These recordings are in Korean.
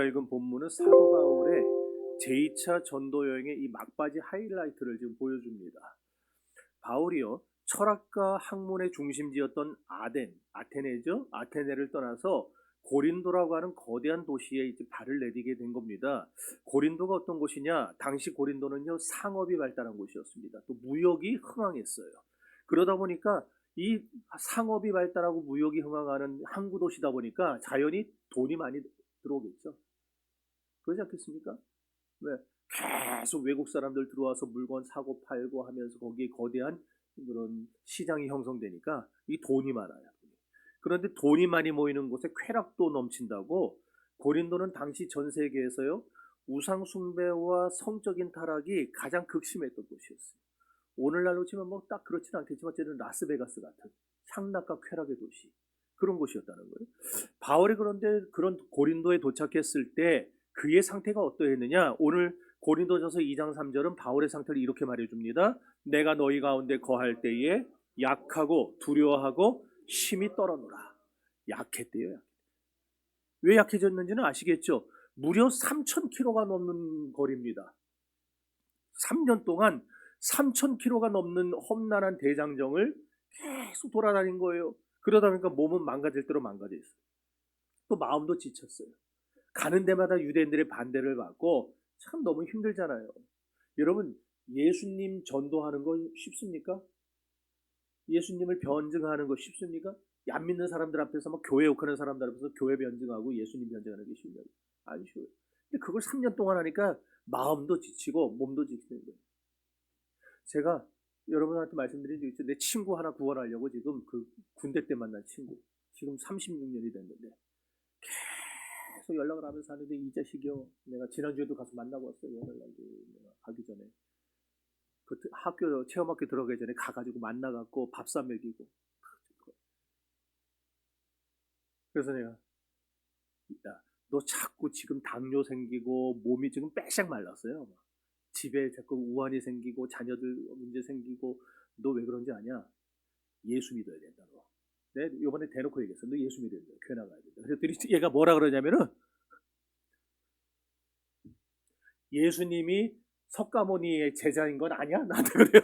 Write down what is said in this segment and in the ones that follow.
읽은 본문은 사도 바울의 제2차 전도 여행의 이 막바지 하이라이트를 지금 보여줍니다. 바울이요, 철학과 학문의 중심지였던 아테네죠. 아테네를 떠나서 고린도라고 하는 거대한 도시에 이제 발을 내디게 된 겁니다. 고린도가 어떤 곳이냐? 당시 고린도는요, 상업이 발달한 곳이었습니다. 또 무역이 흥황했어요. 그러다 보니까 이 상업이 발달하고 무역이 흥황하는 항구 도시다 보니까 자연히 돈이 많이 들어오겠죠. 그러지 않겠습니까? 왜? 계속 외국 사람들 들어와서 물건 사고 팔고 하면서 거기에 거대한 그런 시장이 형성되니까 이 돈이 많아요. 그런데 돈이 많이 모이는 곳에 쾌락도 넘친다고 고린도는 당시 전 세계에서요, 우상 숭배와 성적인 타락이 가장 극심했던 곳이었어요. 오늘날로 치면 뭐 딱 그렇지는 않겠지만 어쨌든 라스베가스 같은 향락과 쾌락의 도시, 그런 곳이었다는 거예요. 바울이 그런데 그런 고린도에 도착했을 때 그의 상태가 어떠했느냐? 오늘 고린도전서 2장 3절은 바울의 상태를 이렇게 말해줍니다. 내가 너희 가운데 거할 때에 약하고 두려워하고 심히 떨어노라. 약했대요. 왜 약해졌는지는 아시겠죠? 무려 3,000km가 넘는 거리입니다. 3년 동안 3,000km가 넘는 험난한 대장정을 계속 돌아다닌 거예요. 그러다 보니까 몸은 망가질 대로 망가져 있어요. 또 마음도 지쳤어요. 가는 데마다 유대인들의 반대를 받고 참 너무 힘들잖아요. 여러분, 예수님 전도하는 거 쉽습니까? 예수님을 변증하는 거 쉽습니까? 안 믿는 사람들 앞에서 막 교회 욕하는 사람들 앞에서 교회 변증하고 예수님 변증하는 게 쉽냐고. 안 쉬워요. 근데 그걸 3년 동안 하니까 마음도 지치고 몸도 지치는 거예요. 제가 여러분한테 말씀드린 적 있죠. 내 친구 하나 구원하려고 지금 그 군대 때 만난 친구, 지금 36년이 됐는데 계속 연락을 하면서 하는데, 이 자식이요, 내가 지난주에도 가서 만나고 왔어요. 오늘날도 내가 가기 전에 그 학교 체험학교 들어가기 전에 가가지고 만나갖고 밥 사 먹이고. 그래서 내가, 야, 너 자꾸 지금 당뇨 생기고 몸이 지금 빼샥 말랐어요. 집에 자꾸 우환이 생기고 자녀들 문제 생기고, 너 왜 그런지 아냐? 예수 믿어야 된다. 너. 내가 이번에 대놓고 얘기했어. 너 예수 믿어야 된다. 교회 나가야 된다. 그랬더니 얘가 뭐라 그러냐면은, 예수님이 석가모니의 제자인 건 아니야? 나한테 그래요.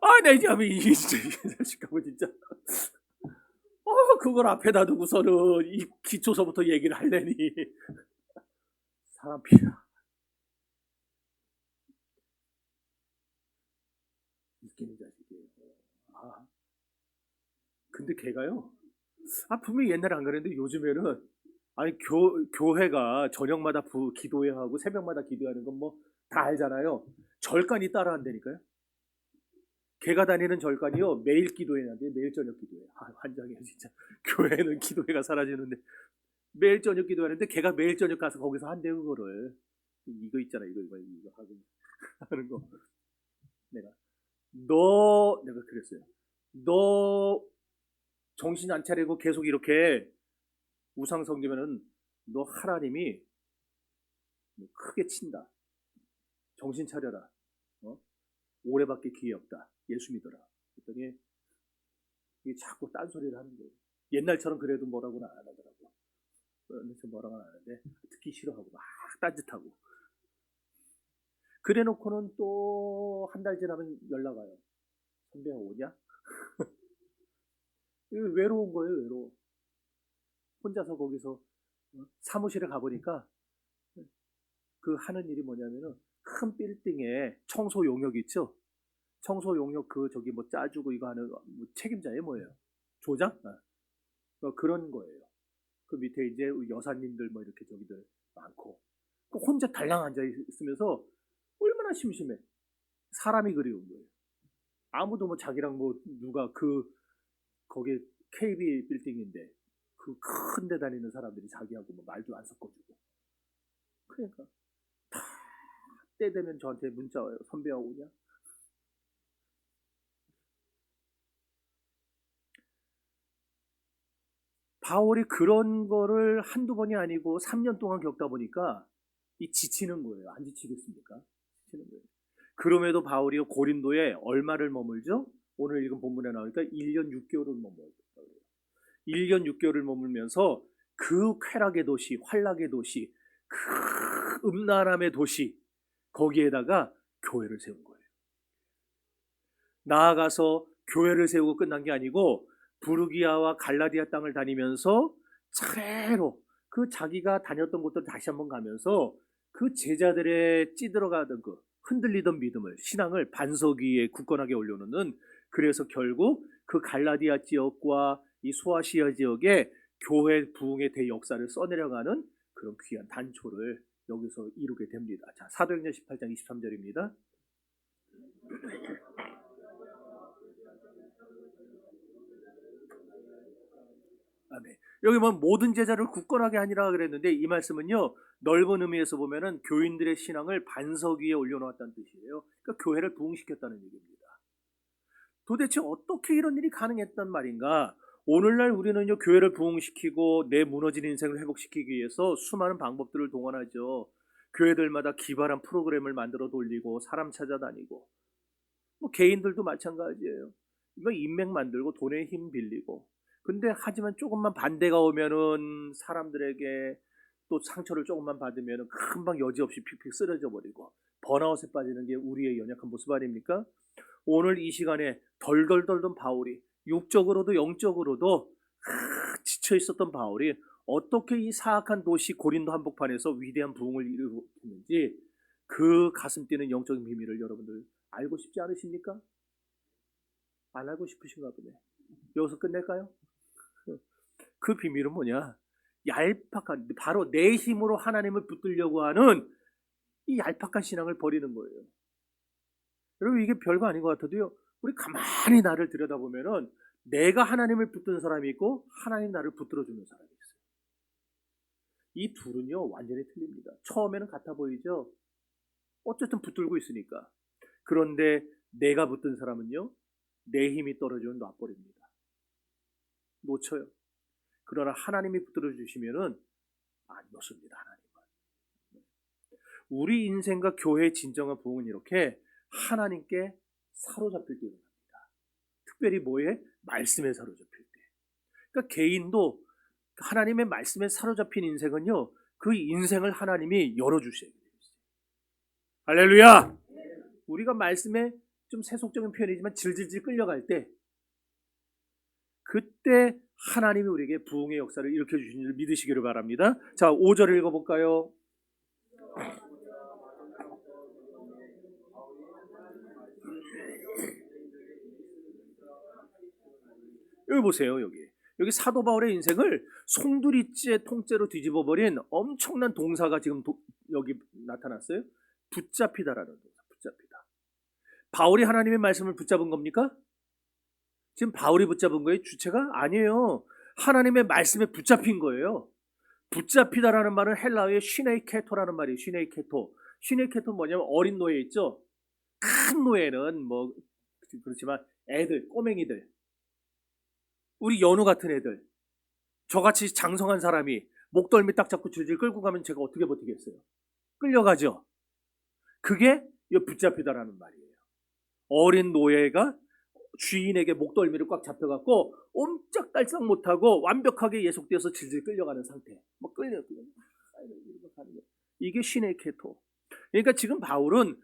아, 내 잠이 이게 진짜 자식하고 진짜. 그걸 앞에다 두고서는 이 기초서부터 얘기를 하려니 사람 피야. 웃기는 자식이에요. 아, 근데 걔가요. 분명히 옛날에 안 그랬는데 요즘에는, 아니 교회가 저녁마다 기도회 하고 새벽마다 기도하는 건 뭐 다 알잖아요. 절간이 따라한다니까요. 걔가 다니는 절간이요, 매일 기도회는데 매일 저녁 기도회. 환장해요 진짜. 교회는 기도회가 사라지는데 매일 저녁 기도하는데 걔가 매일 저녁 가서 거기서 한대, 그거를. 이거 있잖아, 이거 하고 하는 거. 내가 그랬어요. 너 정신 안 차리고 계속 이렇게 우상 섬기면은 너 하나님이 크게 친다. 정신 차려라. 어? 오래밖에 기회 없다. 예수 믿어라. 그랬더니 이게 자꾸 딴소리를 하는 거예요. 옛날처럼 그래도 뭐라고는 안 하더라고. 뭐라고는 안 하는데 듣기 싫어하고 막 딴짓하고. 그래 놓고는 또 한 달 지나면 연락 와요. 선배야 오냐? 외로운 거예요, 외로워. 혼자서 거기서 사무실에 가보니까 그 하는 일이 뭐냐면은, 큰 빌딩에 청소 용역 있죠? 청소 용역 그 저기 뭐 짜주고 이거 하는 뭐 책임자예요, 뭐예요? 조장? 그런 거예요. 그 밑에 이제 여사님들 뭐 이렇게 저기들 많고, 그 혼자 달랑 앉아 있으면서 얼마나 심심해. 사람이 그리운 거예요. 아무도 뭐 자기랑 뭐 누가 거기 KB 빌딩인데 그 큰 데 다니는 사람들이 자기하고 뭐 말도 안 섞어주고. 그러니까 다 때 되면 저한테 문자 와요. 선배야 오냐? 바울이 그런 거를 한두 번이 아니고 3년 동안 겪다 보니까 이 지치는 거예요. 안 지치겠습니까? 지치는 거예요. 그럼에도 바울이 고린도에 얼마를 머물죠? 오늘 읽은 본문에 나오니까 1년 6개월을 머물었어요. 1년 6개월을 머물면서 그 쾌락의 도시, 환락의 도시, 그 음란함의 도시, 거기에다가 교회를 세운 거예요. 나아가서 교회를 세우고 끝난 게 아니고 부르기아와 갈라디아 땅을 다니면서 차례로 그 자기가 다녔던 곳들 다시 한번 가면서 그 제자들의 찌들어가던 그 흔들리던 믿음을, 신앙을 반석 위에 굳건하게 올려놓는, 그래서 결국 그 갈라디아 지역과 이 소아시아 지역에 교회 부흥의 대역사를 써내려가는 그런 귀한 단초를 여기서 이루게 됩니다. 자, 사도행전 18장 23절입니다. 아멘. 여기 뭐 모든 제자를 굳건하게 하니라 그랬는데, 이 말씀은요 넓은 의미에서 보면은 교인들의 신앙을 반석 위에 올려놓았다는 뜻이에요. 그러니까 교회를 부흥시켰다는 얘기입니다. 도대체 어떻게 이런 일이 가능했단 말인가? 오늘날 우리는요 교회를 부흥시키고 내 무너진 인생을 회복시키기 위해서 수많은 방법들을 동원하죠. 교회들마다 기발한 프로그램을 만들어 돌리고 사람 찾아다니고, 뭐 개인들도 마찬가지예요. 이거 인맥 만들고 돈의 힘 빌리고. 근데 하지만 조금만 반대가 오면은 사람들에게 또 상처를 조금만 받으면은 금방 여지없이 픽픽 쓰러져 버리고 번아웃에 빠지는 게 우리의 연약한 모습 아닙니까? 오늘 이 시간에 덜덜 떨던 바울이, 육적으로도 영적으로도 지쳐 있었던 바울이 어떻게 이 사악한 도시 고린도 한복판에서 위대한 부흥을 이루었는지, 그 가슴 뛰는 영적인 비밀을 여러분들 알고 싶지 않으십니까? 안 알고 싶으신가 보네. 여기서 끝낼까요? 그 비밀은 뭐냐? 얄팍한, 바로 내 힘으로 하나님을 붙들려고 하는 이 얄팍한 신앙을 버리는 거예요. 여러분, 이게 별거 아닌 것 같아도요, 우리 가만히 나를 들여다보면은 내가 하나님을 붙드는 사람이 있고 하나님 나를 붙들어주는 사람이 있어요. 이 둘은요 완전히 틀립니다. 처음에는 같아 보이죠? 어쨌든 붙들고 있으니까. 그런데 내가 붙든 사람은요 내 힘이 떨어지면 놔버립니다. 놓쳐요. 그러나 하나님이 붙들어 주시면은 안 놓습니다. 하나님은. 우리 인생과 교회의 진정한 부흥은 이렇게 하나님께 사로잡힐 때 일어납니다. 특별히 뭐에? 말씀에 사로잡힐 때. 그러니까 개인도 하나님의 말씀에 사로잡힌 인생은요 그 인생을 하나님이 열어주셔야 돼요. 할렐루야! 우리가 말씀에 좀 세속적인 표현이지만 질질질 끌려갈 때, 그때 하나님이 우리에게 부흥의 역사를 일으켜 주신 줄 믿으시기를 바랍니다. 자, 5절 읽어볼까요? 여기 보세요. 여기 사도 바울의 인생을 송두리째 통째로 뒤집어 버린 엄청난 동사가 지금 여기 나타났어요. 붙잡히다라는 동사. 붙잡히다. 바울이 하나님의 말씀을 붙잡은 겁니까? 지금 바울이 붙잡은 거예요? 주체가? 아니에요. 하나님의 말씀에 붙잡힌 거예요. 붙잡히다라는 말은 헬라어의 시네이케토라는 말이에요. 시네이케토. 시네이케토는 뭐냐면 어린 노예 있죠? 큰 노예는 뭐 그렇지만 애들, 꼬맹이들, 우리 연우 같은 애들, 저같이 장성한 사람이 목덜미 딱 잡고 줄줄 끌고 가면 제가 어떻게 버티겠어요? 끌려가죠. 그게 붙잡히다라는 말이에요. 어린 노예가 주인에게 목덜미를 꽉 잡혀갖고 옴짝달싹 못하고 완벽하게 예속되어서 질질 끌려가는 상태. 뭐 끌려. 이게 신의 케토. 그러니까 지금 바울은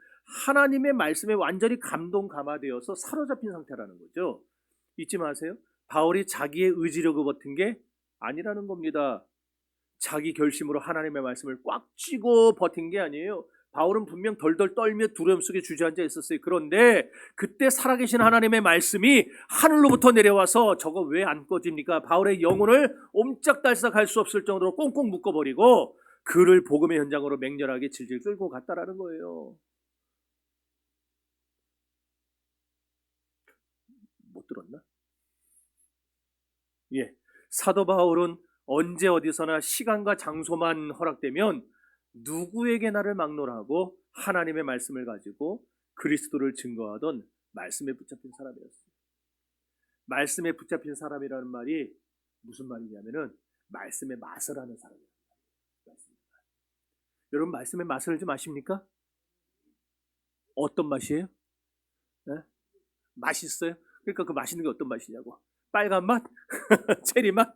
하나님의 말씀에 완전히 감동감화되어서 사로잡힌 상태라는 거죠. 잊지 마세요. 바울이 자기의 의지력을 버틴 게 아니라는 겁니다. 자기 결심으로 하나님의 말씀을 꽉 쥐고 버틴 게 아니에요. 바울은 분명 덜덜 떨며 두려움 속에 주저앉아 있었어요. 그런데 그때 살아계신 하나님의 말씀이 하늘로부터 내려와서 저거 왜 안 꺼집니까? 바울의 영혼을 옴짝달싹 할 수 없을 정도로 꽁꽁 묶어버리고 그를 복음의 현장으로 맹렬하게 질질 끌고 갔다라는 거예요. 못 들었나? 예, 사도 바울은 언제 어디서나 시간과 장소만 허락되면 누구에게 나를 막론하고 하나님의 말씀을 가지고 그리스도를 증거하던 말씀에 붙잡힌 사람이었어요. 말씀에 붙잡힌 사람이라는 말이 무슨 말이냐면은 말씀의 맛을 아는 사람이에요. 여러분 말씀의 맛을 좀 아십니까? 어떤 맛이에요? 네? 맛있어요? 그러니까 그 맛있는 게 어떤 맛이냐고. 빨간 맛? 체리 맛?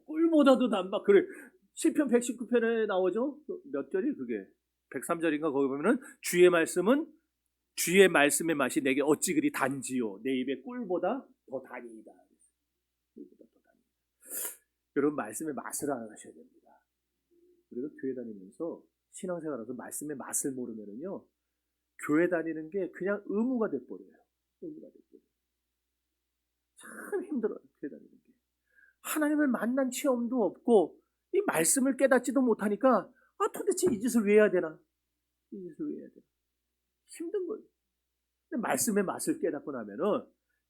꿀보다도 단맛. 그래. 시편 119편에 나오죠. 몇 절이 그게 103절인가 거기 보면은 주의 말씀의 맛이 내게 어찌 그리 단지요 내 입에 꿀보다 더 단이다. 꿀보다 더 단이다. 여러분 말씀의 맛을 알아가셔야 됩니다. 우리가 교회 다니면서 신앙생활하면서 말씀의 맛을 모르면은요 교회 다니는 게 그냥 의무가 돼버려요. 의무가 돼버려요. 참 힘들어요 교회 다니는 게. 하나님을 만난 체험도 없고 이 말씀을 깨닫지도 못하니까 도대체 이 짓을 왜 해야 되나? 이 짓을 왜 해야 되나? 힘든 거예요. 근데 말씀의 맛을 깨닫고 나면은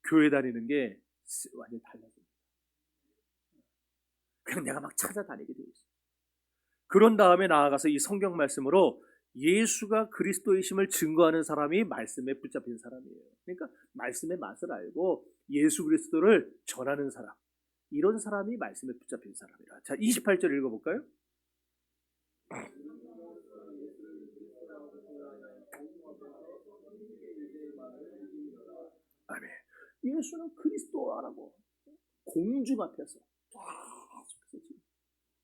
교회 다니는 게 완전히 달라집니다. 그냥 내가 막 찾아다니게 되어 있어요. 그런 다음에 나아가서 이 성경 말씀으로 예수가 그리스도이심을 증거하는 사람이 말씀에 붙잡힌 사람이에요. 그러니까 말씀의 맛을 알고 예수 그리스도를 전하는 사람, 이런 사람이 말씀에 붙잡힌 사람이라. 자, 28절 읽어볼까요? 아멘. 예수는 그리스도라고 공중 앞에서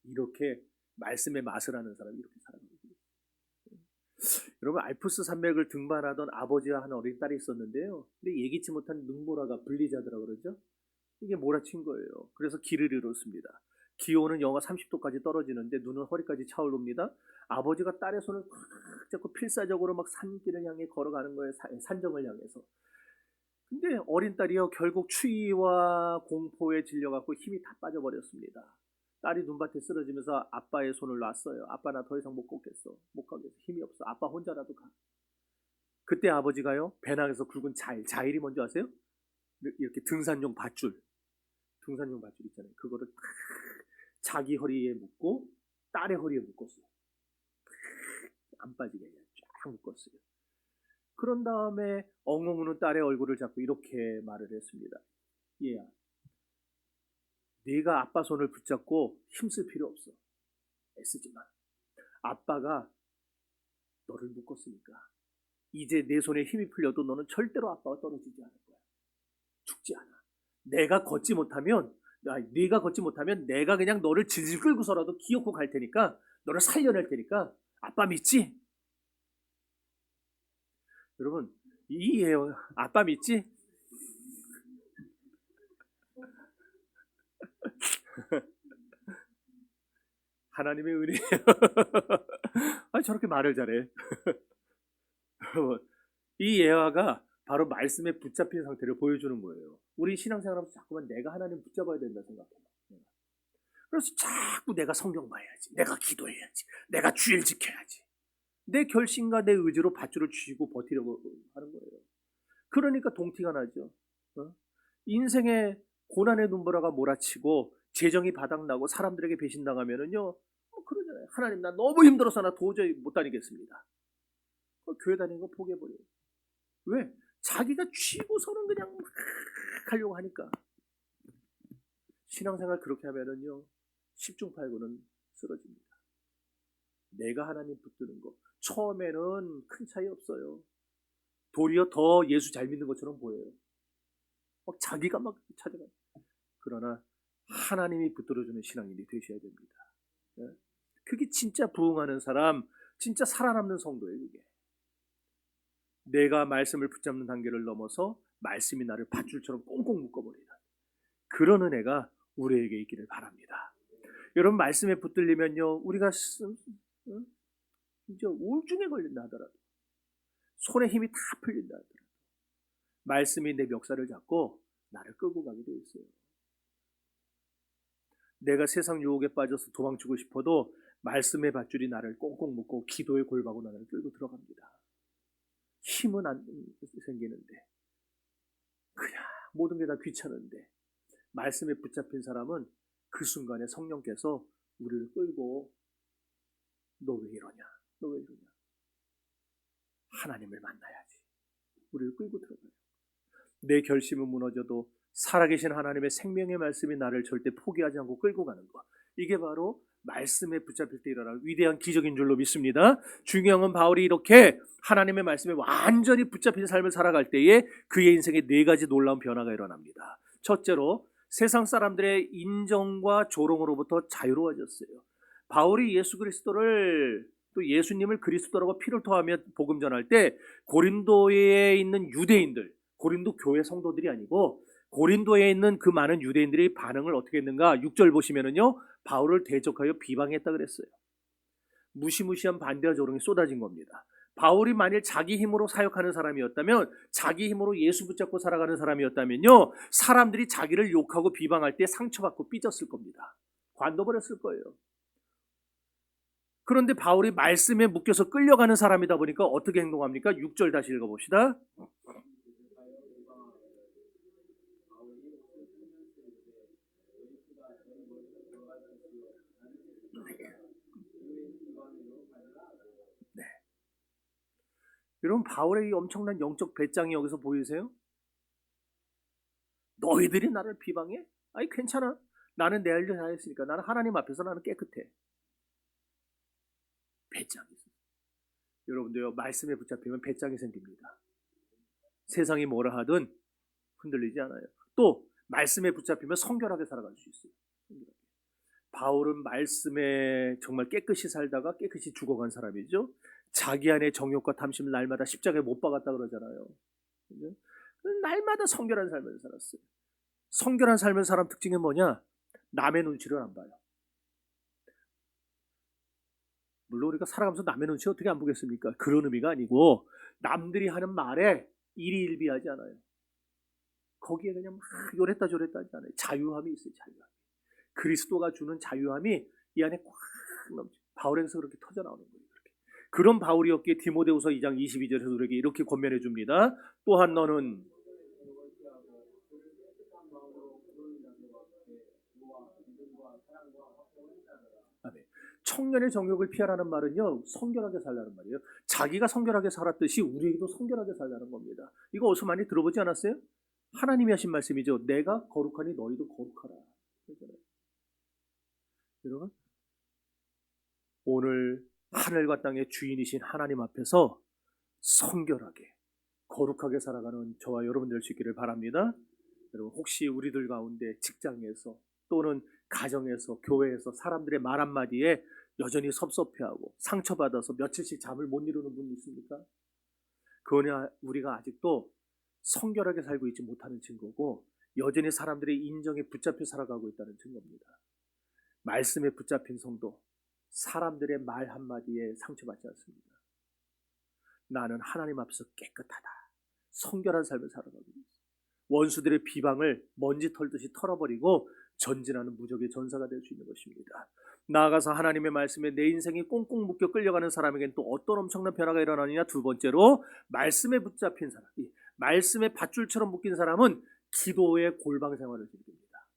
이렇게 말씀의 맛을 아는 사람이 이렇게 살아가는 거예요. 여러분 알프스 산맥을 등반하던 아버지와 한 어린 딸이 있었는데요. 근데 예기치 못한 눈보라가 블리자드라고 그러죠. 이게 몰아친 거예요. 그래서 길을 잃었습니다. 기온은 영하 30도까지 떨어지는데 눈은 허리까지 차오릅니다. 아버지가 딸의 손을 꽉 잡고 필사적으로 막 산길을 향해 걸어가는 거예요. 산정을 향해서. 근데 어린 딸이요 결국 추위와 공포에 질려갖고 힘이 다 빠져버렸습니다. 딸이 눈밭에 쓰러지면서 아빠의 손을 놨어요. 아빠 나 더 이상 못 걷겠어. 못 가겠어. 힘이 없어. 아빠 혼자라도 가. 그때 아버지가요 배낭에서 굵은 자일이 뭔지 아세요? 이렇게 등산용 밧줄 있잖아요. 그거를 탁 자기 허리에 묶고 딸의 허리에 묶었어요. 안 빠지게 그냥 쫙 묶었어요. 그런 다음에 엉엉 우는 딸의 얼굴을 잡고 이렇게 말을 했습니다. 얘야, 네가 아빠 손을 붙잡고 힘쓸 필요 없어. 애쓰지 마. 아빠가 너를 묶었으니까 이제 내 손에 힘이 풀려도 너는 절대로 아빠가 떨어지지 않을 거야. 죽지 않아. 네가 걷지 못하면 내가 그냥 너를 질질 끌고서라도 기어코 갈 테니까 너를 살려낼 테니까 아빠 믿지? 여러분 이해요. 아빠 믿지? 하나님의 은혜예요. 저렇게 말을 잘해. 여러분 이 예화가 바로 말씀에 붙잡힌 상태를 보여주는 거예요. 우리 신앙생활하면서 자꾸만 내가 하나님 붙잡아야 된다 생각해요. 그래서 자꾸 내가 성경 봐야지, 내가 기도해야지, 내가 주일 지켜야지. 내 결심과 내 의지로 밧줄을 쥐고 버티려고 하는 거예요. 그러니까 동티가 나죠. 인생의 고난의 눈보라가 몰아치고 재정이 바닥나고 사람들에게 배신당하면은요 그러잖아요. 하나님 나 너무 힘들어서 나 도저히 못 다니겠습니다. 교회 다니는 거 포기해버려요. 왜? 자기가 쥐고서는 그냥 막 가려고 하니까. 신앙생활 그렇게 하면은요 10중 8구는 쓰러집니다. 내가 하나님 붙드는 거 처음에는 큰 차이 없어요. 도리어 더 예수 잘 믿는 것처럼 보여요. 막 자기가 막 찾아가요. 그러나 하나님이 붙들어주는 신앙인이 되셔야 됩니다. 그게 진짜 부흥하는 사람, 진짜 살아남는 성도예요. 그게. 내가 말씀을 붙잡는 단계를 넘어서 말씀이 나를 밧줄처럼 꽁꽁 묶어버리는 그런 은혜가 우리에게 있기를 바랍니다. 여러분 말씀에 붙들리면요 우리가 이제 우울증에 걸린다 하더라도 손에 힘이 다 풀린다 하더라도 말씀이 내 멱살을 잡고 나를 끌고 가게 되어 있어요. 내가 세상 유혹에 빠져서 도망치고 싶어도 말씀의 밧줄이 나를 꽁꽁 묶고 기도의 골방으로 나를 끌고 들어갑니다. 힘은 안 생기는데 그냥 모든 게 다 귀찮은데 말씀에 붙잡힌 사람은 그 순간에 성령께서 우리를 끌고 너 왜 이러냐? 너 왜 이러냐? 하나님을 만나야지. 우리를 끌고 들어가요. 내 결심은 무너져도 살아계신 하나님의 생명의 말씀이 나를 절대 포기하지 않고 끌고 가는 것. 이게 바로 말씀에 붙잡힐 때 일어날 위대한 기적인 줄로 믿습니다. 중요한 건 바울이 이렇게 하나님의 말씀에 완전히 붙잡힌 삶을 살아갈 때에 그의 인생에 4가지 놀라운 변화가 일어납니다. 첫째로 세상 사람들의 인정과 조롱으로부터 자유로워졌어요. 바울이 예수 그리스도를 또 예수님을 그리스도라고 피를 토하며 복음 전할 때 고린도에 있는 유대인들, 고린도 교회 성도들이 아니고 고린도에 있는 그 많은 유대인들이 반응을 어떻게 했는가? 6절 보시면은요, 바울을 대적하여 비방했다 그랬어요. 무시무시한 반대와 조롱이 쏟아진 겁니다. 바울이 만일 자기 힘으로 사역하는 사람이었다면, 자기 힘으로 예수 붙잡고 살아가는 사람이었다면요, 사람들이 자기를 욕하고 비방할 때 상처받고 삐졌을 겁니다. 관둬버렸을 거예요. 그런데 바울이 말씀에 묶여서 끌려가는 사람이다 보니까 어떻게 행동합니까? 6절 다시 읽어봅시다. 네. 여러분, 바울의 이 엄청난 영적 배짱이 여기서 보이세요? 너희들이 나를 비방해? 아니 괜찮아. 나는 내 할 일 다 했으니까. 나는 하나님 앞에서 나는 깨끗해. 배짱이 있어요. 여러분도요, 말씀에 붙잡히면 배짱이 생깁니다. 세상이 뭐라 하든 흔들리지 않아요. 또 말씀에 붙잡히면 성결하게 살아갈 수 있어요. 바울은 말씀에 정말 깨끗이 살다가 깨끗이 죽어간 사람이죠. 자기 안에 정욕과 탐심을 날마다 십자가에 못 박았다 그러잖아요. 날마다 성결한 삶을 살았어요. 성결한 삶을 사람 특징은 뭐냐? 남의 눈치를 안 봐요. 물론 우리가 살아가면서 남의 눈치 어떻게 안 보겠습니까? 그런 의미가 아니고 남들이 하는 말에 일희일비하지 않아요. 거기에 그냥 막 요랬다 저랬다 하지 않아요. 자유함이 있어요. 자유함. 그리스도가 주는 자유함이 이 안에 꽉 넘쳐. 바울에게서 그렇게 터져 나오는 거예요. 그렇게. 그런 바울이었기에 디모데후서 2장 22절에서 우리에게 이렇게 권면해 줍니다. 또한 너는 청년의 정욕을 피하라는 말은요, 성결하게 살라는 말이에요. 자기가 성결하게 살았듯이 우리에게도 성결하게 살라는 겁니다. 이거 어디서 많이 들어보지 않았어요? 하나님이 하신 말씀이죠. 내가 거룩하니 너희도 거룩하라. 여러분, 오늘 하늘과 땅의 주인이신 하나님 앞에서 성결하게 거룩하게 살아가는 저와 여러분 될 수 있기를 바랍니다. 여러분, 혹시 우리들 가운데 직장에서 또는 가정에서 교회에서 사람들의 말 한마디에 여전히 섭섭해하고 상처받아서 며칠씩 잠을 못 이루는 분이 있습니까? 그거는 우리가 아직도 성결하게 살고 있지 못하는 증거고 여전히 사람들의 인정에 붙잡혀 살아가고 있다는 증거입니다. 말씀에 붙잡힌 성도, 사람들의 말 한마디에 상처받지 않습니다. 나는 하나님 앞에서 깨끗하다. 성결한 삶을 살아가고 있습니다. 원수들의 비방을 먼지 털듯이 털어버리고 전진하는 무적의 전사가 될 수 있는 것입니다. 나아가서 하나님의 말씀에 내 인생이 꽁꽁 묶여 끌려가는 사람에게는 또 어떤 엄청난 변화가 일어나느냐. 두 번째로 말씀에 붙잡힌 사람, 말씀에 밧줄처럼 묶인 사람은 기도의 골방 생활을 즐깁니다.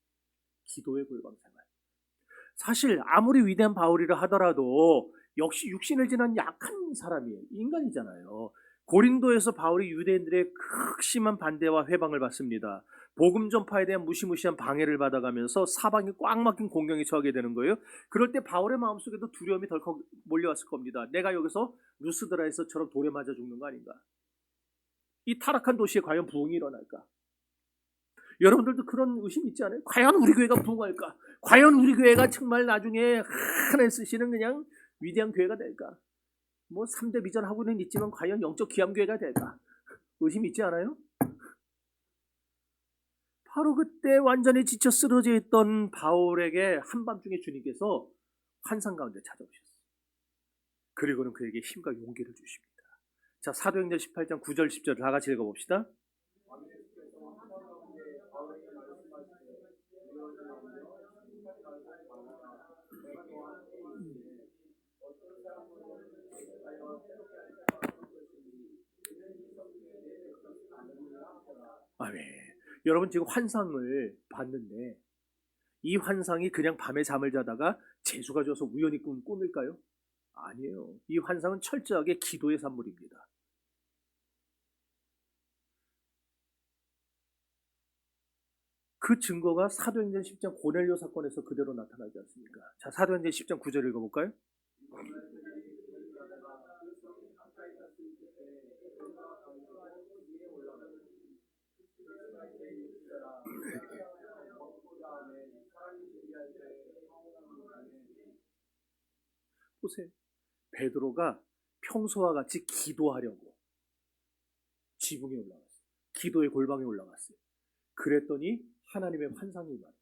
기도의 골방 생활. 사실 아무리 위대한 바울이라 하더라도 역시 육신을 지닌 약한 사람이에요. 인간이잖아요. 고린도에서 바울이 유대인들의 극심한 반대와 회방을 받습니다. 복음 전파에 대한 무시무시한 방해를 받아가면서 사방이 꽉 막힌 공경에 처하게 되는 거예요. 그럴 때 바울의 마음속에도 두려움이 덜컥 몰려왔을 겁니다. 내가 여기서 루스드라에서처럼 돌에 맞아 죽는 거 아닌가? 이 타락한 도시에 과연 부흥이 일어날까? 여러분들도 그런 의심 있지 않아요? 과연 우리 교회가 부흥할까? 과연 우리 교회가 정말 나중에 하나님 쓰시는 그냥 위대한 교회가 될까? 뭐 3대 비전 하고는 있지만 과연 영적 귀함교회가 될까? 의심 있지 않아요? 바로 그때 완전히 지쳐 쓰러져 있던 바울에게 한밤중에 주님께서 환상 가운데 찾아오셨어요. 그리고는 그에게 힘과 용기를 주십니다. 자, 사도행전 18장 9절 10절 다 같이 읽어봅시다. 아멘. 여러분 지금 환상을 봤는데 이 환상이 그냥 밤에 잠을 자다가 재수가 져서 우연히 꾼 꿈일까요? 아니에요. 이 환상은 철저하게 기도의 산물입니다. 그 증거가 사도행전 10장 고넬료 사건에서 그대로 나타나지 않습니까? 자, 사도행전 10장 9절 읽어볼까요? 보세요. 베드로가 평소와 같이 기도하려고 지붕에 올라갔어요. 기도의 골방에 올라갔어요. 그랬더니 하나님의 환상이 임하는 거예요.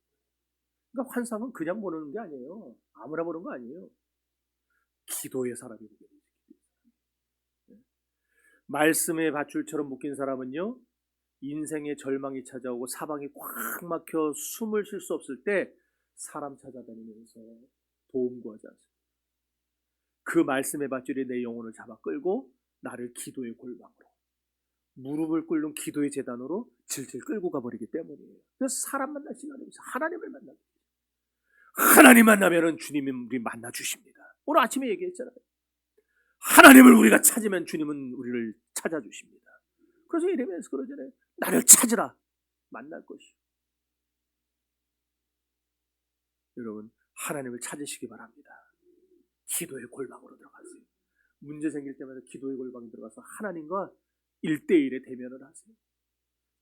그러니까 환상은 그냥 보는 게 아니에요. 아무나 보는 거 아니에요. 기도의 사람이 보게 되죠. 말씀의 밧줄처럼 묶인 사람은요, 인생의 절망이 찾아오고 사방이 꽉 막혀 숨을 쉴 수 없을 때 사람 찾아다니면서 도움 구하지 않습니다. 그 말씀의 밧줄이 내 영혼을 잡아 끌고 나를 기도의 골방으로, 무릎을 꿇는 기도의 제단으로 질질 끌고 가버리기 때문이에요. 그래서 사람 만날 시간이 없어요. 하나님을 만나요. 하나님 만나면 주님이 우리 만나 주십니다. 오늘 아침에 얘기했잖아요. 하나님을 우리가 찾으면 주님은 우리를 찾아주십니다. 그래서 예레미야에서 그러잖아요. 나를 찾으라. 만날 것이요. 여러분, 하나님을 찾으시기 바랍니다. 기도의 골방으로 들어가세요. 문제 생길 때마다 기도의 골방에 들어가서 하나님과 1대1의 대면을 하세요.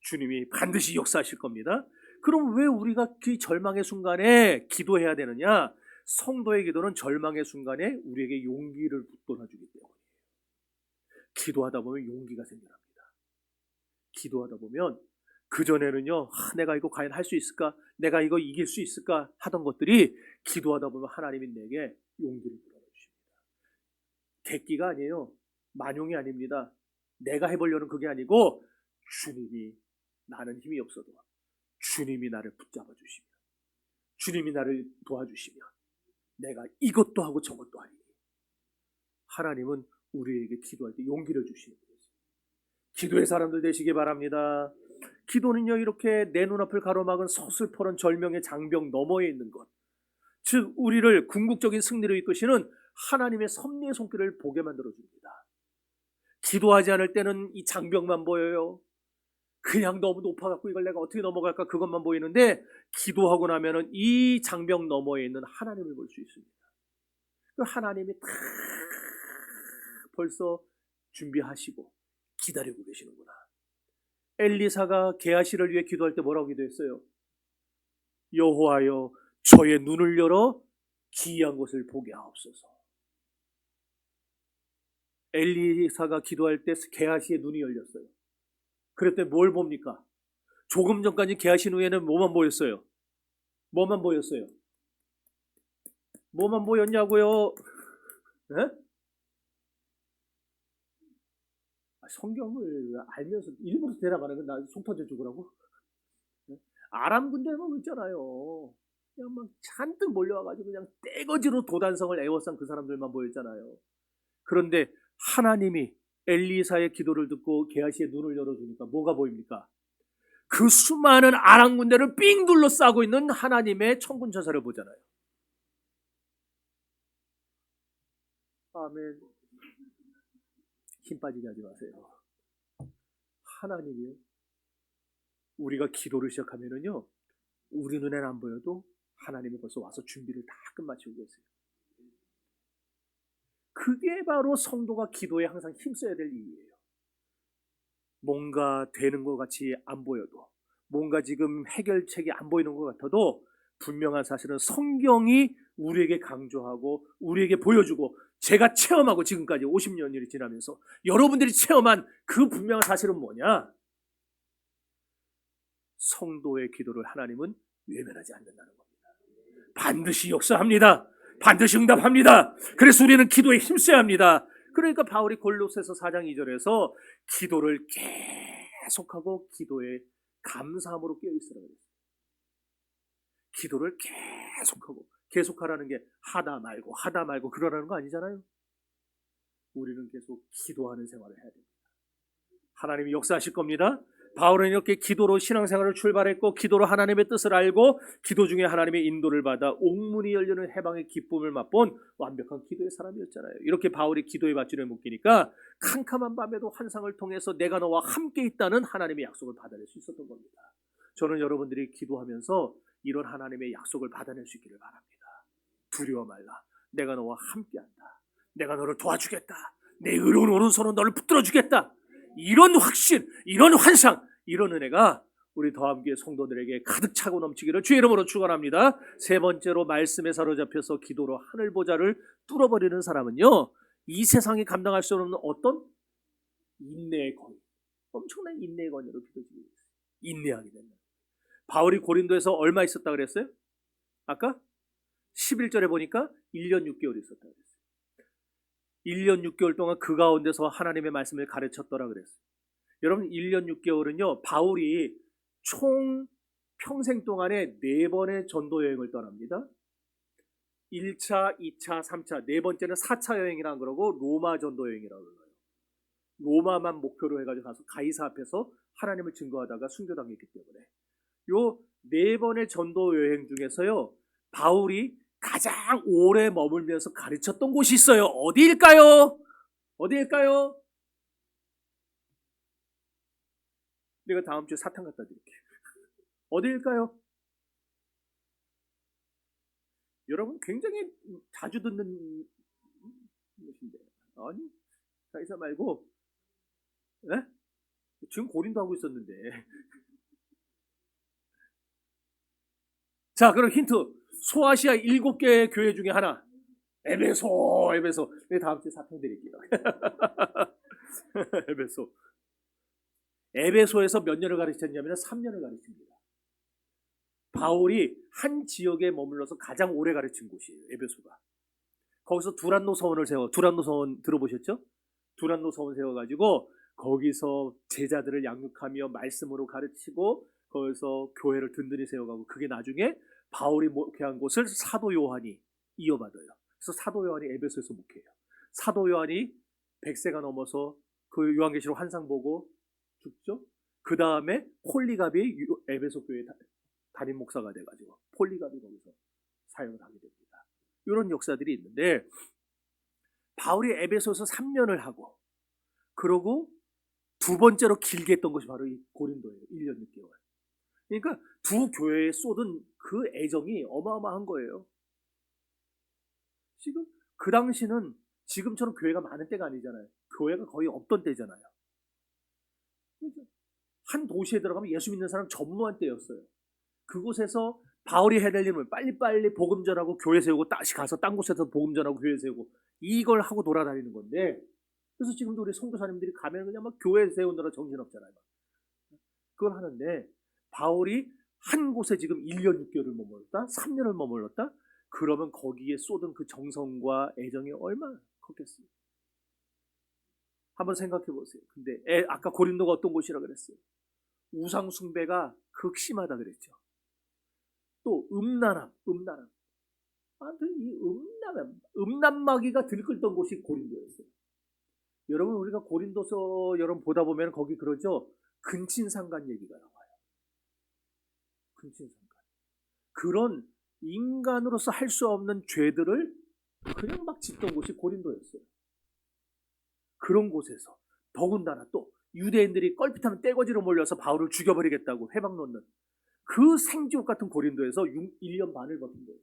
주님이 반드시 역사하실 겁니다. 그럼 왜 우리가 그 절망의 순간에 기도해야 되느냐? 성도의 기도는 절망의 순간에 우리에게 용기를 북돋아주기 때문이에요. 기도하다 보면 용기가 생겨납니다. 기도하다 보면 그전에는요, 내가 이거 과연 할 수 있을까? 내가 이거 이길 수 있을까? 하던 것들이 기도하다 보면 하나님이 내게 용기를 불어주십니다. 객기가 아니에요. 만용이 아닙니다. 내가 해보려는 그게 아니고 주님이, 나는 힘이 없어도 주님이 나를 붙잡아 주시며 주님이 나를 도와주시며 내가 이것도 하고 저것도 하리니, 하나님은 우리에게 기도할 때 용기를 주시는 거예요. 기도의 사람들 되시기 바랍니다. 기도는요, 이렇게 내 눈앞을 가로막은 서슬퍼런 절명의 장벽 너머에 있는 것, 즉 우리를 궁극적인 승리로 이끄시는 하나님의 섭리의 손길을 보게 만들어줍니다. 기도하지 않을 때는 이 장벽만 보여요. 그냥 너무 높아갖고 이걸 내가 어떻게 넘어갈까, 그것만 보이는데 기도하고 나면은 이 장벽 너머에 있는 하나님을 볼 수 있습니다. 그 하나님이 다 벌써 준비하시고 기다리고 계시는구나. 엘리사가 게하시를 위해 기도할 때 뭐라고 기도했어요? 여호와여, 저의 눈을 열어 기이한 것을 보게 하옵소서. 엘리사가 기도할 때 게하시의 눈이 열렸어요. 그랬더니 뭘 봅니까? 조금 전까지 게하시 후에는 뭐만 보였어요? 뭐만 보였어요? 뭐만 보였냐고요? 네? 성경을 알면서 일부러 대답하는 건 나 속 터져 죽으라고? 아람 군대만 있잖아요. 그냥 막 잔뜩 몰려와가지고 그냥 떼거지로 도단성을 애워싼 그 사람들만 보였잖아요. 그런데 하나님이 엘리사의 기도를 듣고 게하시의 눈을 열어주니까 뭐가 보입니까? 그 수많은 아람 군대를 삥 둘러싸고 있는 하나님의 천군 천사를 보잖아요. 아멘. 힘 빠지게 하지 마세요. 하나님이요, 우리가 기도를 시작하면은요, 우리 눈에는 안 보여도 하나님이 벌써 와서 준비를 다 끝마치고 계세요. 그게 바로 성도가 기도에 항상 힘써야 될 이유예요. 뭔가 되는 것 같이 안 보여도, 뭔가 지금 해결책이 안 보이는 것 같아도 분명한 사실은 성경이 우리에게 강조하고 우리에게 보여주고, 제가 체험하고 지금까지 50년이 지나면서 여러분들이 체험한 그 분명한 사실은 뭐냐? 성도의 기도를 하나님은 외면하지 않는다는 겁니다. 반드시 역사합니다. 반드시 응답합니다. 그래서 우리는 기도에 힘써야 합니다. 그러니까 바울이 골로새서 4장 2절에서 기도를 계속하고 기도에 감사함으로 깨어있으라 그랬어요. 기도를 계속하라는 게 하다 말고 그러라는 거 아니잖아요. 우리는 계속 기도하는 생활을 해야 됩니다. 하나님이 역사하실 겁니다. 바울은 이렇게 기도로 신앙생활을 출발했고, 기도로 하나님의 뜻을 알고, 기도 중에 하나님의 인도를 받아 옥문이 열리는 해방의 기쁨을 맛본 완벽한 기도의 사람이었잖아요. 이렇게 바울이 기도의 밧줄에 묶이니까 캄캄한 밤에도 환상을 통해서 내가 너와 함께 있다는 하나님의 약속을 받아낼 수 있었던 겁니다. 저는 여러분들이 기도하면서 이런 하나님의 약속을 받아낼 수 있기를 바랍니다. 두려워 말라. 내가 너와 함께한다. 내가 너를 도와주겠다. 내 의로운 오른손은 너를 붙들어 주겠다. 이런 확신, 이런 환상, 이런 은혜가 우리 더함교회 성도들에게 가득 차고 넘치기를 주의 이름으로 축원합니다. 세 번째로 말씀에 사로잡혀서 기도로 하늘 보좌를 뚫어버리는 사람은요, 이 세상이 감당할 수 없는 어떤 인내의 권, 엄청난 인내의 권위로 기도지기 위해서 인내하게 된다. 바울이 고린도에서 얼마 있었다 그랬어요? 아까 11절에 보니까 1년 6개월 있었다 그랬어요. 1년 6개월 동안 그 가운데서 하나님의 말씀을 가르쳤더라 그랬어요. 여러분, 1년 6개월은요 바울이 총 평생 동안에 4번의 전도 여행을 떠납니다. 1차, 2차, 3차, 네 번째는 4차 여행이라고 그러고 로마 전도 여행이라고 그래요. 로마만 목표로 해가지고 가서 가이사 앞에서 하나님을 증거하다가 순교당했기 때문에 요 4번의 전도 여행 중에서요 바울이 가장 오래 머물면서 가르쳤던 곳이 있어요. 어디일까요? 어디일까요? 내가 다음 주에 사탕 갖다 드릴게요. 어디일까요? 여러분 굉장히 자주 듣는 것인데 아니 가이사 말고 네? 지금 고린도 하고 있었는데 자 그럼 힌트 소아시아 7개의 교회 중에 하나 에베소 내가 다음 주에 사탕 드릴게요. 에베소에서 몇 년을 가르쳤냐면 3년을 가르칩니다. 바울이 한 지역에 머물러서 가장 오래 가르친 곳이에요. 에베소가. 거기서 두란노 서원을 두란노 서원 들어보셨죠? 두란노 서원 세워가지고 거기서 제자들을 양육하며 말씀으로 가르치고 거기서 교회를 든든히 세워가고 그게 나중에 바울이 목회한 곳을 사도 요한이 이어받아요. 그래서 사도 요한이 에베소에서 목회해요. 사도 요한이 100세가 넘어서 그 요한계시록 환상 보고 죽죠. 그 다음에 폴리갑이 에베소 교회 담임 목사가 돼가지고 폴리갑이 거기서 사역을 하게 됩니다. 이런 역사들이 있는데 바울이 에베소에서 3년을 하고 그러고 두 번째로 길게 했던 것이 바로 이 고린도예요. 1년 6개월. 그러니까 두 교회에 쏟은 그 애정이 어마어마한 거예요. 지금 그 당시는 지금처럼 교회가 많은 때가 아니잖아요. 교회가 거의 없던 때잖아요. 한 도시에 들어가면 예수 믿는 사람 전무한 때였어요. 그곳에서 바울이 해야 될 일은 빨리빨리 복음 전하고 교회 세우고 다시 가서 딴 곳에서 복음 전하고 교회 세우고 이걸 하고 돌아다니는 건데 그래서 지금도 우리 선교사님들이 가면 그냥 막 교회 세우느라 정신없잖아요. 그걸 하는데 바울이 한 곳에 지금 1년 6개월을 머물렀다? 3년을 머물렀다? 그러면 거기에 쏟은 그 정성과 애정이 얼마나 컸겠어요. 한번 생각해 보세요. 근데 아까 고린도가 어떤 곳이라 그랬어요? 우상 숭배가 극심하다 그랬죠. 또 음란함. 아무튼 이 음란마귀가 들끓던 곳이 고린도였어요. 여러분 우리가 고린도서 여러분 보다 보면 거기 그러죠. 근친상간 얘기가 나와요. 근친상간. 그런 인간으로서 할 수 없는 죄들을 그냥 막 짓던 곳이 고린도였어요. 그런 곳에서 더군다나 또 유대인들이 껄핏하면 떼거지로 몰려서 바울을 죽여버리겠다고 해방 놓는 그 생지옥 같은 고린도에서 1년 반을 버틴 거예요.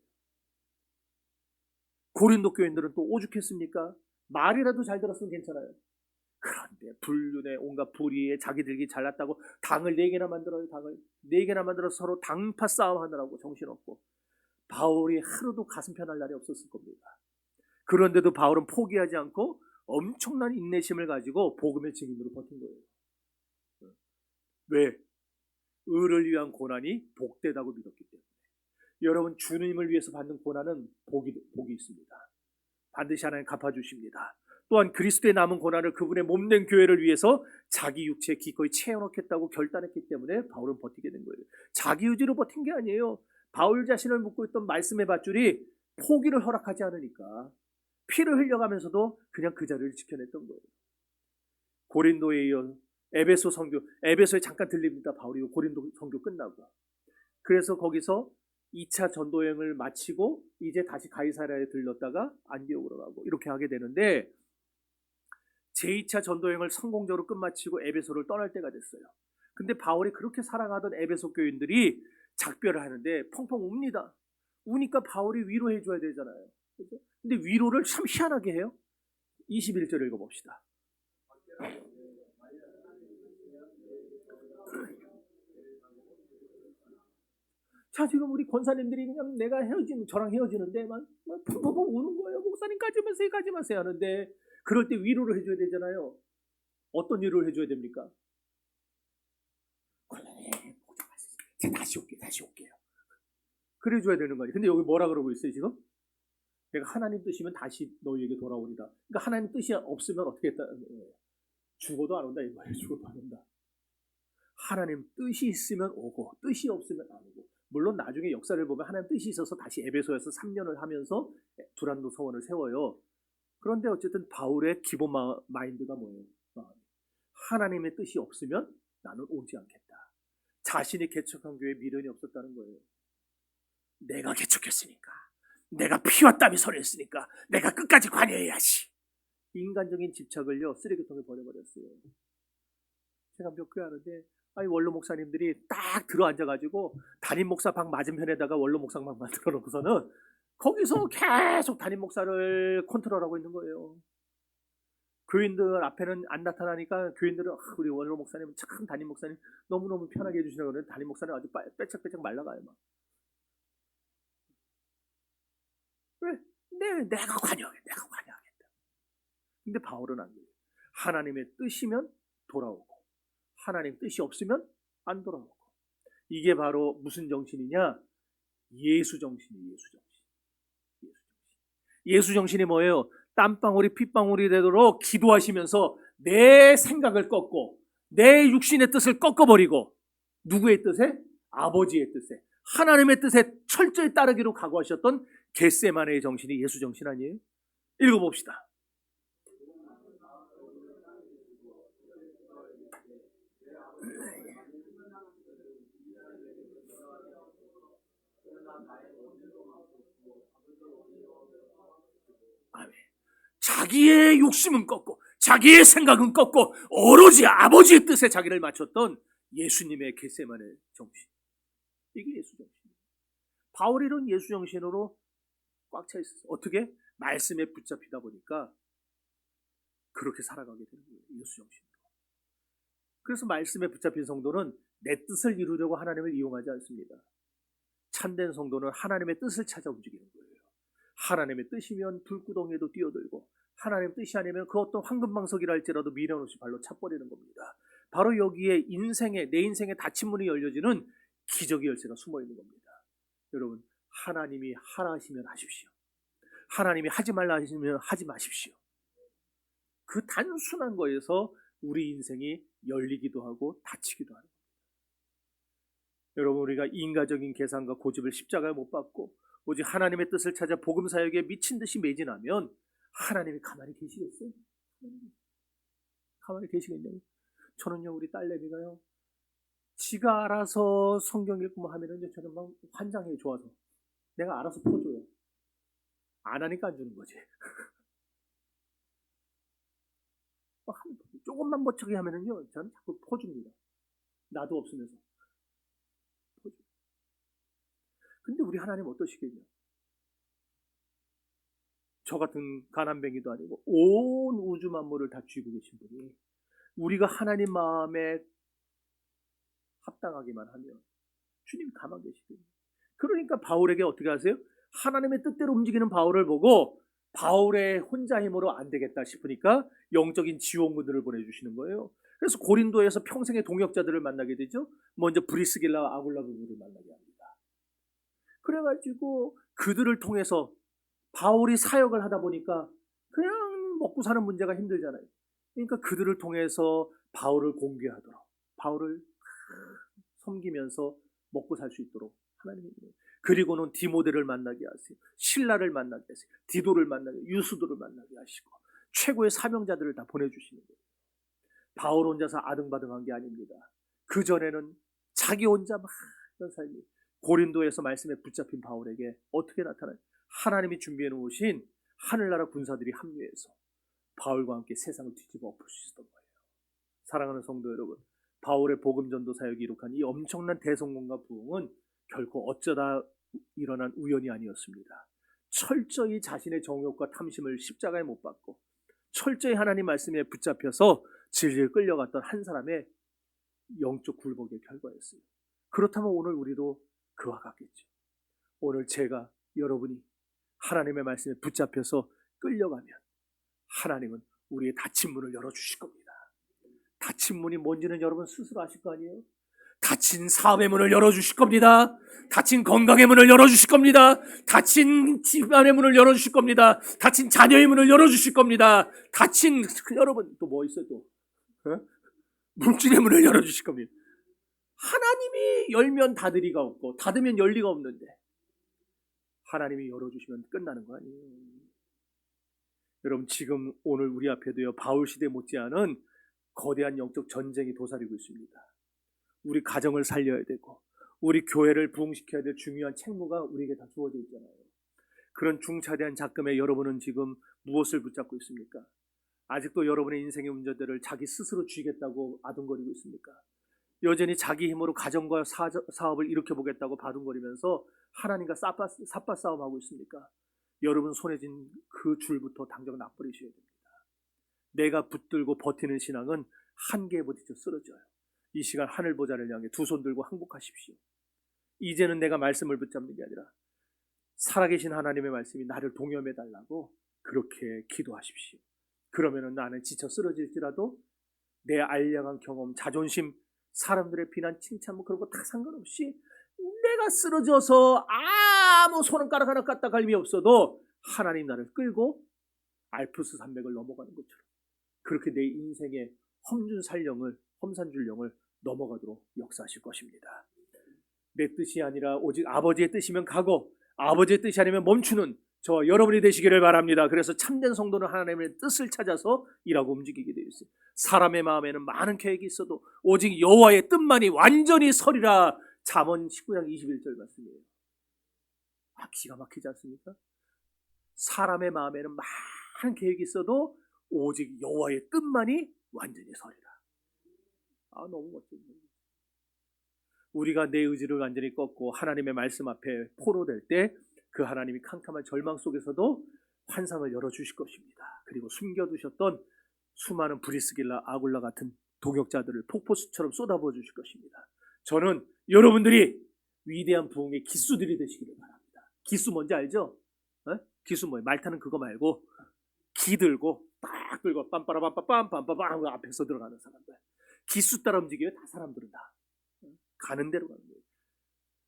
고린도 교인들은 또 오죽했습니까? 말이라도 잘 들었으면 괜찮아요. 그런데 불륜에 온갖 불의에 자기들이 잘났다고 당을 4개나 만들어요. 당을 4개나 만들어서 서로 당파 싸움하느라고 정신없고 바울이 하루도 가슴 편할 날이 없었을 겁니다. 그런데도 바울은 포기하지 않고 엄청난 인내심을 가지고 복음의 증인으로 버틴 거예요. 왜? 의를 위한 고난이 복되다고 믿었기 때문에. 여러분 주님을 위해서 받는 고난은 복이 있습니다. 반드시 하나님 갚아주십니다. 또한 그리스도의 남은 고난을 그분의 몸된 교회를 위해서 자기 육체에 기꺼이 채워넣겠다고 결단했기 때문에 바울은 버티게 된 거예요. 자기 의지로 버틴 게 아니에요. 바울 자신을 묻고 있던 말씀의 밧줄이 포기를 허락하지 않으니까 피를 흘려가면서도 그냥 그 자리를 지켜냈던 거예요. 고린도에 이어 에베소 선교, 에베소에 잠깐 들립니다. 바울이 고린도 선교 끝나고. 그래서 거기서 2차 전도여행을 마치고 이제 다시 가이사랴에 들렀다가 안디옥으로 가고 이렇게 하게 되는데 제2차 전도여행을 성공적으로 끝마치고 에베소를 떠날 때가 됐어요. 근데 바울이 그렇게 사랑하던 에베소 교인들이 작별을 하는데 펑펑 웁니다. 우니까 바울이 위로해 줘야 되잖아요. 그렇죠? 근데 위로를 참 희한하게 해요. 21절 읽어봅시다. 자, 지금 우리 권사님들이 그냥 저랑 헤어지는데 막 펑펑펑 우는 거예요. 목사님 가지 마세요, 가지 마세요 하는데, 그럴 때 위로를 해줘야 되잖아요. 어떤 위로를 해줘야 됩니까? 권사님, 보지 마세요. 제가 다시 올게요. 그래줘야 되는 거예요. 근데 여기 뭐라 그러고 있어요, 지금? 내가 하나님 뜻이면 다시 너희에게 돌아오리라. 그러니까 하나님 뜻이 없으면 어떻게 했다는 거예요? 죽어도 안 온다 이거예요. 죽어도 안 온다. 하나님 뜻이 있으면 오고 뜻이 없으면 안 오고. 물론 나중에 역사를 보면 하나님 뜻이 있어서 다시 에베소에서 3년을 하면서 두란노 서원을 세워요. 그런데 어쨌든 바울의 기본 마인드가 뭐예요? 하나님의 뜻이 없으면 나는 오지 않겠다. 자신이 개척한 교회에 미련이 없었다는 거예요. 내가 개척했으니까, 내가 피와 땀이 서렸으니까 내가 끝까지 관여해야지. 인간적인 집착을요 쓰레기통에 버려버렸어요. 제가 몇 교회 하는데 원로 목사님들이 딱 들어앉아가지고 담임 목사 방 맞은편에다가 원로 목사 방 만들어 놓고서는 거기서 계속 담임 목사를 컨트롤하고 있는 거예요. 교인들 앞에는 안 나타나니까 교인들은 우리 원로 목사님 참 담임 목사님 너무너무 편하게 해주시라고 그러는데 담임 목사는 아주 빼짝빼짝 말라가요. 막. 왜? 내가 관여하겠다. 근데 바울은 안 돼요. 하나님의 뜻이면 돌아오고 하나님 뜻이 없으면 안 돌아오고. 이게 바로 무슨 정신이냐? 예수 정신이에요. 예수 정신이 뭐예요? 땀방울이 핏방울이 되도록 기도하시면서 내 생각을 꺾고 내 육신의 뜻을 꺾어버리고 누구의 뜻에? 아버지의 뜻에, 하나님의 뜻에 철저히 따르기로 각오하셨던 겟세마네의 정신이 예수 정신 아니에요? 읽어봅시다. 자기의 욕심은 꺾고 자기의 생각은 꺾고 오로지 아버지의 뜻에 자기를 맞췄던 예수님의 겟세마네 정신. 이게 예수 정신이에요. 바울은 예수 정신으로 꽉 차 있었어요. 어떻게? 말씀에 붙잡히다 보니까 그렇게 살아가게 되는 거예요. 예수 정신으로. 그래서 말씀에 붙잡힌 성도는 내 뜻을 이루려고 하나님을 이용하지 않습니다. 참된 성도는 하나님의 뜻을 찾아 움직이는 거예요. 하나님의 뜻이면 불구덩이에도 뛰어들고 하나님의 뜻이 아니면 그 어떤 황금방석이라 할지라도 미련 없이 발로 차버리는 겁니다. 바로 여기에 내 인생의 닫힌 문이 열려지는 기적의 열쇠가 숨어있는 겁니다. 여러분, 하나님이 하라 하시면 하십시오. 하나님이 하지 말라 하시면 하지 마십시오. 그 단순한 거에서 우리 인생이 열리기도 하고 닫히기도 하는 겁니다. 여러분, 우리가 인간적인 계산과 고집을 십자가에 못 박고 오직 하나님의 뜻을 찾아 복음 사역에 미친 듯이 매진하면 하나님이 가만히 계시겠어요? 가만히 계시겠냐고. 저는요, 우리 딸내미가요, 지가 알아서 성경 읽고 뭐 하면은 저는 막 환장해요. 좋아서 내가 알아서 퍼줘요. 안 하니까 안 주는 거지. 조금만 멋지게 하면은요, 저는 자꾸 퍼줍니다. 나도 없으면서. 근데 우리 하나님 어떠시겠냐? 저 같은 가난뱅이도 아니고 온 우주 만물을 다 쥐고 계신 분이 우리가 하나님 마음에 합당하기만 하면 주님 가만 계시거든요. 그러니까 바울에게 어떻게 하세요? 하나님의 뜻대로 움직이는 바울을 보고 바울의 혼자 힘으로 안 되겠다 싶으니까 영적인 지원군들을 보내주시는 거예요. 그래서 고린도에서 평생의 동역자들을 만나게 되죠. 먼저 브리스길라와 아굴라 부부를 만나게 합니다. 그래가지고 그들을 통해서 바울이 사역을 하다 보니까 그냥 먹고 사는 문제가 힘들잖아요. 그러니까 그들을 통해서 바울을 공개하도록, 바울을 섬기면서 먹고 살 수 있도록 하나님이. 그리고는 디모데를 만나게 하세요. 신라를 만나게 하세요. 디도를 만나게, 유수도를 만나게 하시고 최고의 사명자들을 다 보내주시는 거예요. 바울 혼자서 아등바등한 게 아닙니다. 그 전에는 자기 혼자 막 이런 삶이 고린도에서 말씀에 붙잡힌 바울에게 어떻게 나타나요? 하나님이 준비해 놓으신 하늘나라 군사들이 합류해서 바울과 함께 세상을 뒤집어 엎을 수 있었던 거예요. 사랑하는 성도 여러분, 바울의 복음전도 사역이 이룩한 이 엄청난 대성공과 부흥은 결코 어쩌다 일어난 우연이 아니었습니다. 철저히 자신의 정욕과 탐심을 십자가에 못 박고 철저히 하나님 말씀에 붙잡혀서 질질 끌려갔던 한 사람의 영적 굴복의 결과였어요. 그렇다면 오늘 우리도 그와 같겠죠. 오늘 제가 여러분이 하나님의 말씀에 붙잡혀서 끌려가면 하나님은 우리의 닫힌 문을 열어주실 겁니다. 닫힌 문이 뭔지는 여러분 스스로 아실 거 아니에요? 닫힌 사업의 문을 열어주실 겁니다. 닫힌 건강의 문을 열어주실 겁니다. 닫힌 집안의 문을 열어주실 겁니다. 닫힌 자녀의 문을 열어주실 겁니다. 닫힌 여러분 또 뭐 있어요 또? 물질의 문을 열어주실 겁니다. 하나님이 열면 닫을 리가 없고 닫으면 열 리가 없는데 하나님이 열어주시면 끝나는 거 아니에요. 여러분 지금 오늘 우리 앞에도요 바울 시대 못지않은 거대한 영적 전쟁이 도사리고 있습니다. 우리 가정을 살려야 되고 우리 교회를 부흥시켜야 될 중요한 책무가 우리에게 다 주어져 있잖아요. 그런 중차대한 작금에 여러분은 지금 무엇을 붙잡고 있습니까? 아직도 여러분의 인생의 문제들을 자기 스스로 쥐겠다고 아둥거리고 있습니까? 여전히 자기 힘으로 가정과 사업을 일으켜보겠다고 바둥거리면서 하나님과 삿바 싸움하고 있습니까? 여러분 손에 쥔 그 줄부터 당장 놔버리셔야 됩니다. 내가 붙들고 버티는 신앙은 한계에 부딪혀 쓰러져요. 이 시간 하늘 보좌를 향해 두 손 들고 항복하십시오. 이제는 내가 말씀을 붙잡는 게 아니라 살아계신 하나님의 말씀이 나를 동염해 달라고 그렇게 기도하십시오. 그러면은 나는 지쳐 쓰러질지라도 내 알량한 경험, 자존심, 사람들의 비난, 칭찬 뭐 그런 거 다 상관없이 내가 쓰러져서 아무 손가락 하나 까딱 할 힘이 없어도 하나님 나를 끌고 알프스 산맥을 넘어가는 것처럼 그렇게 내 인생의 험산줄령을 넘어가도록 역사하실 것입니다. 내 뜻이 아니라 오직 아버지의 뜻이면 가고 아버지의 뜻이 아니면 멈추는 저와 여러분이 되시기를 바랍니다. 그래서 참된 성도는 하나님의 뜻을 찾아서 일하고 움직이게 되어 있어요. 사람의 마음에는 많은 계획이 있어도 오직 여호와의 뜻만이 완전히 서리라. 잠언 19장 21절 말씀이에요. 기가 막히지 않습니까? 사람의 마음에는 많은 계획이 있어도 오직 여호와의 뜻만이 완전히 서리라. 너무 멋집니다. 우리가 내 의지를 완전히 꺾고 하나님의 말씀 앞에 포로될 때 그 하나님이 캄캄한 절망 속에서도 환상을 열어주실 것입니다. 그리고 숨겨두셨던 수많은 브리스길라, 아굴라 같은 동역자들을 폭포수처럼 쏟아부어 주실 것입니다. 저는 여러분들이 위대한 부흥의 기수들이 되시기를 바랍니다. 기수 뭔지 알죠? 기수 뭐예요? 말 타는 그거 말고 기 들고 딱 들고 빰빠라빰빰빰빰빰빰 하고 앞에서 들어가는 사람들. 기수 따라 움직여요. 다 사람들은 다. 가는 대로 가는 거예요.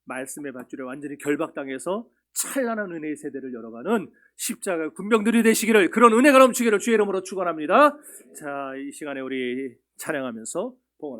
말씀의 밧줄에 완전히 결박당해서 찬란한 은혜의 세대를 열어가는 십자가의 군병들이 되시기를, 그런 은혜가 넘치기를 주의 이름으로 축원합니다. 자, 이 시간에 우리 찬양하면서 봉헌합니다.